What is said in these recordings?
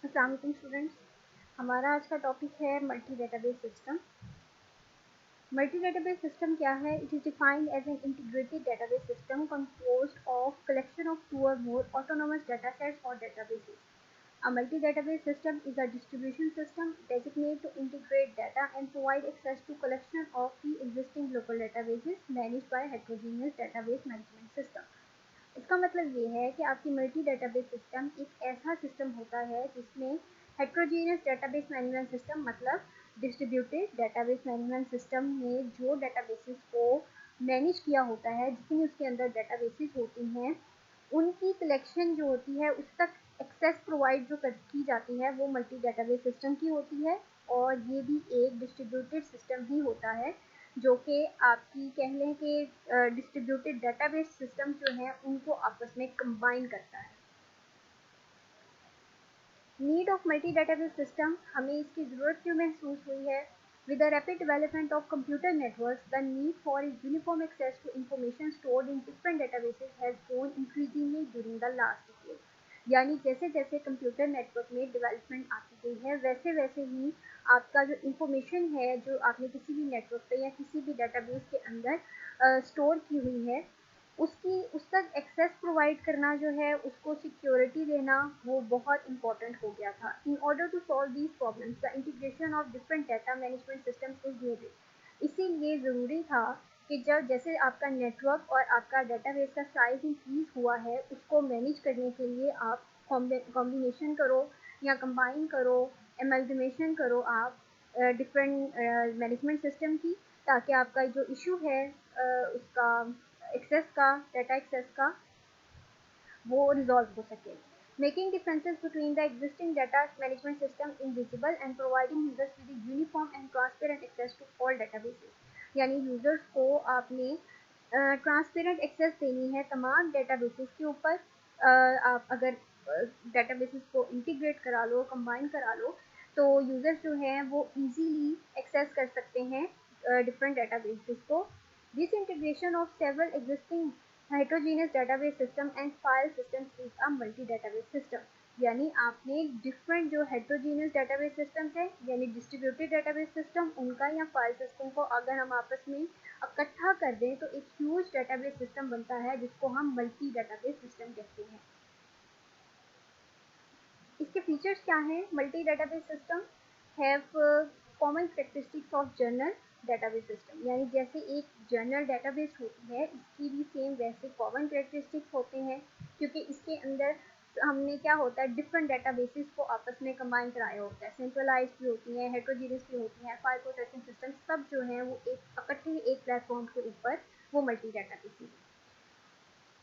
अस्सलाम वालेकुम स्टूडेंट्स, हमारा आज का टॉपिक है multi database system. Multi database system क्या है? It is defined as an integrated database system composed of collection of two or more autonomous data sets or databases. A multi-database system is a distribution system designated to integrate data and provide access to collection of pre-existing local databases managed by heterogeneous database management system. इसका मतलब ये है कि आपकी multi database system एक ऐसा system होता है जिसमें हेट्रोजीनियस डेटाबेस मैनेजमेंट सिस्टम मतलब डिस्ट्रीब्यूटेड डेटाबेस मैनेजमेंट सिस्टम में जो डेटाबेसेस को मैनेज किया होता है, जितनी उसके अंदर डेटाबेसेस होती हैं, उनकी कलेक्शन जो होती है उस तक एक्सेस प्रोवाइड जो की जाती है वो मल्टी डेटाबेस सिस्टम की होती है। और ये भी एक डिस्ट्रीब्यूटेड सिस्टम ही होता है जो कि आपकी कह लें कि डिस्ट्रीब्यूटेड डेटाबेस सिस्टम जो है उनको आपस में कंबाइन करता है। Need of multi database system, हमें इसकी ज़रूरत क्यों महसूस हुई है? With the rapid development of computer networks, the need for uniform access to information stored in different databases has grown increasingly during the last decade. यानी जैसे जैसे कंप्यूटर नेटवर्क में डेवलपमेंट आती गई है वैसे वैसे ही आपका जो इंफॉर्मेशन है जो आपने किसी भी नेटवर्क पे या किसी भी डेटाबेस के अंदर स्टोर की हुई है उसकी उस तक एक्सेस प्रोवाइड करना जो है उसको सिक्योरिटी देना वो बहुत इंपॉर्टेंट हो गया था। In order to solve these problems the integration of different data management systems is needed. इसीलिए ज़रूरी था कि जब जैसे आपका नेटवर्क और आपका डेटाबेस का साइज इंक्रीज हुआ है उसको मैनेज करने के लिए आप कॉम्बिनेशन करो या कंबाइन करो, एमल्गमेशन करो आप डिफरेंट मैनेजमेंट सिस्टम की, ताकि आपका जो इशू है उसका एक्सेस का, डाटा एक्सेस का, वो रिजॉल्व हो सके। Making differences between the existing data management system invisible and providing users with uniform and transparent access to all databases. यानी यूजर्स को आपने ट्रांसपेरेंट एक्सेस देनी है तमाम डेटाबेसेस के ऊपर। आप अगर डेटाबेसेस को इंटीग्रेट करा लो, कंबाइन करा लो, तो यूजर्स जो हैं वो इजीली एक्सेस कर सकते हैं डिफरेंट डेटाबेसेस को। This integration of several existing heterogeneous database system and file systems is a multi-database system। यानी आपने डिफरेंट जो heterogeneous database systems है यानी distributed database system उनका या file system को अगर हम आपस में इकट्ठा कर दें तो एक huge database system बनता है जिसको हम multi database system कहते हैं। इसके फीचर्स क्या हैं? Multi database system have common characteristics of journal database system. यानी जैसे एक जर्नल डेटाबेस होती है इसकी भी सेम वैसे कॉमन कैरेक्टरिस्टिक्स होते हैं, क्योंकि इसके अंदर हमने क्या होता है डिफरेंट डेटाबेसेस को आपस में कंबाइन कराया होता है। सेंट्रलाइज भी होती हैं, हेट्रोजीनियस भी होती हैं, फाइल प्रोसेसिंग सिस्टम सब जो हैं वो एक इकट्ठे एक प्लेटफॉर्म के ऊपर वो मल्टी डेटाबेस।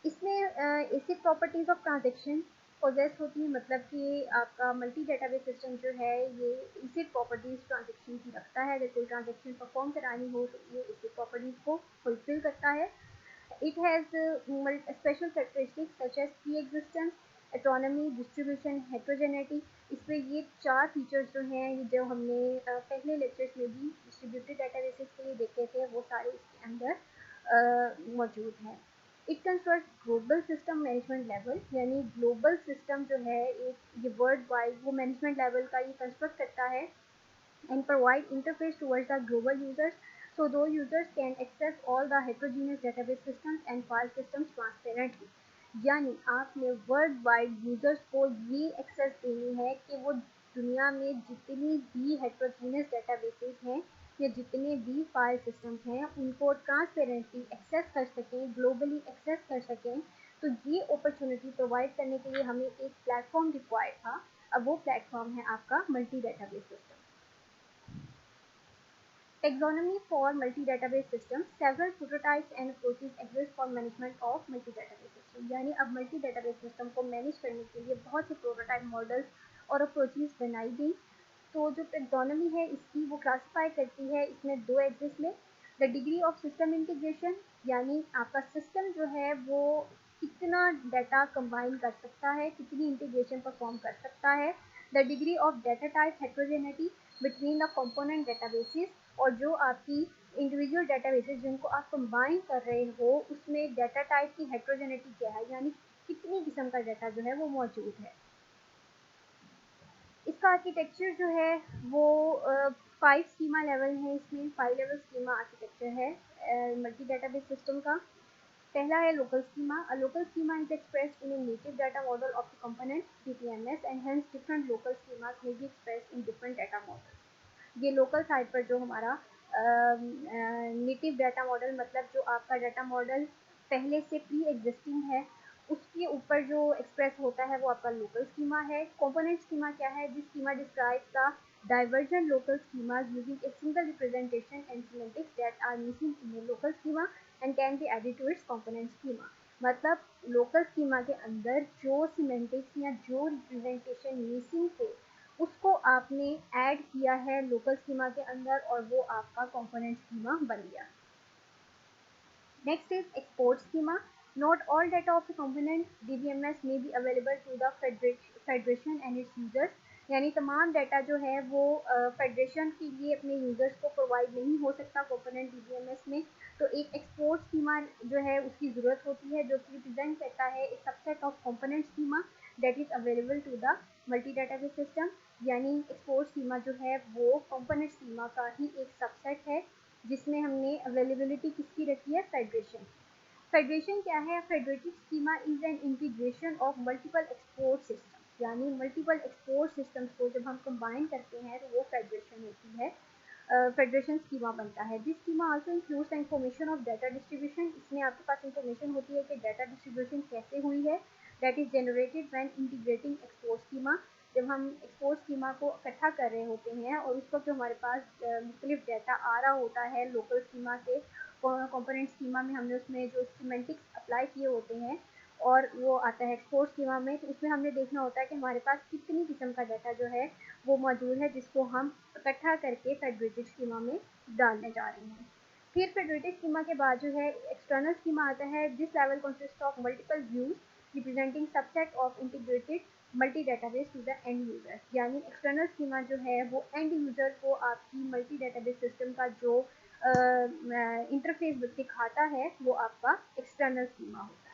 इसमें ऐसी प्रॉपर्टीज़ ऑफ ट्रांजेक्शन पोजेस होती है, मतलब कि आपका मल्टी डेटाबेस सिस्टम जो है ये इसी प्रॉपर्टीज़ ट्रांजेक्शन की रखता है। अगर कोई ट्रांजेक्शन परफॉर्म करानी हो तो ये इसी प्रॉपर्टीज़ को फुलफिल करता है। It has special characteristics such as pre existence, autonomy, distribution, heterogeneity. इसमें ये चार फीचर्स जो हैं ये जो हमने पहले लेक्चर्स में भी डिस्ट्रीब्यूटेड डेटाबेसेस के लिए देखे थे वो सारे इसके अंदर मौजूद हैं। It concert global system management level, यानी ग्लोबल सिस्टम जो है एक ये वर्ल्ड वाइड वो मैनेजमेंट लेवल का ये कंस्ट्रक्ट करता है and provide interface towards the global users so those users can access all the heterogeneous database systems and file systems transparently। यानी आपने वर्ल्ड वाइड यूजर्स को ये एक्सेस देनी है कि वो दुनिया में जितनी भी हेट्रोजीनियस डेटाबेसेस हैं या जितने भी फाइल सिस्टम्स हैं उनको ट्रांसपेरेंटली एक्सेस कर सकें, ग्लोबली एक्सेस कर सकें। तो ये अपॉर्चुनिटी प्रोवाइड करने के लिए हमें एक प्लेटफॉर्म रिक्वायर्ड था। अब वो प्लेटफॉर्म है आपका multi database system. Taxonomy for multi-database systems, several prototypes and approaches exist for management of multi-database system। यानी अब मल्टी डेटाबेस सिस्टम को मैनेज करने के लिए बहुत से प्रोटोटाइप मॉडल्स और अप्रोचेस बनाई गई। तो जो टेक्सोनॉमी है इसकी वो क्लासीफाई करती है इसमें दो एग्जिस्ट में। The degree of system integration, यानी आपका सिस्टम जो है वो कितना डाटा कंबाइन कर सकता है, कितनी इंटीग्रेशन परफॉर्म कर सकता है। The degree of data type heterogeneity between the component databases, और जो आपकी इंडिविजुअल डेटाबेसेस जिनको आप कंबाइन कर रहे हो उसमें डाटा टाइप की हेट्रोजेनिटी क्या है, यानी कितनी किस्म का डाटा जो है वो मौजूद है। इसका आर्किटेक्चर जो है वो 5 स्कीमा लेवल है, इसमें 5 लेवल स्कीमा आर्किटेक्चर है मल्टी डेटाबेस सिस्टम का। पहला है local schema. A local schema is expressed in a native data model of the component DTMS and hence different local schemas may be expressed in different data model. ये local side पर जो हमारा native data model, मतलब जो आपका data model पहले से pre existing है, उसके ऊपर जो एक्सप्रेस होता है वो आपका लोकल स्कीमा है। कंपोनेंट स्कीमा क्या है? This schema describes the divergent local schemas using a single representation and semantics that are missing in a local schema and can be added to its component schema। मतलब local schema के अंदर जो semantics या जो representation missing थे उसको आपने add किया है लोकल स्कीमा के अंदर और वो आपका कंपोनेंट स्कीमा बन गया। Next is export schema. Not all data of the component DBMS may be available to the federation and its users। यानी तमाम डाटा जो है वो फेडरेशन के लिए अपने यूजर्स को प्रोवाइड नहीं हो सकता कंपोनेंट डीबीएमएस में। तो एक एक्सपोर्ट स्कीमा जो है उसकी ज़रूरत होती है जो कि रिप्रेजेंट करता है एक subset of component schema that is available to the multi database system. यानी एक्सपोर्ट स्कीमा जो है वो कंपोनेंट स्कीमा का ही एक सबसेट है जिसमें हमने अवेलेबिलिटी किसकी रखी है? फेडरेशन। फेडरेशन क्या है? Federative schema is an integration of multiple export systems. यानी मल्टीपल एक्सपोर्ट सिस्टम्स को जब हम कंबाइन करते हैं तो वो फेडरेशन होती है, फेडरेशन स्कीमा बनता है। This schema also includes the information of data distribution. इसमें आपके पास इंफॉर्मेशन होती है कि डाटा डिस्ट्रीब्यूशन कैसे हुई है, that is generated when integrating export schema. जब हम एक्सपोर्ट स्कीमा को इकट्ठा कर रहे होते हैं और उस वक्त जो हमारे पास मुख्तलिफ डाटा आ रहा होता है लोकल स्कीमा से कंपोनेंट स्कीमा में, हमने उसमें जो सिमेंटिक्स अप्लाई किए होते हैं और वो आता है एक्सपोर्ट स्कीमा में, तो उसमें हमने देखना होता है कि हमारे पास कितनी किस्म का डाटा जो है वो मौजूद है जिसको हम इकट्ठा करके फेडरेटेड स्कीमा में डालने जा रहे हैं। फिर फेडरेटेड स्कीमा के बाद जो है एक्सटर्नल स्कीमा आता है। This level consist of multiple views representing subset of integrated multi database to the end user. यानी एक्सटर्नल स्कीमा जो है वो एंड यूजर को आपकी मल्टी डेटाबेस सिस्टम का जो इंटरफेस दिखाता है वो आपका एक्सटर्नल स्कीमा होता है।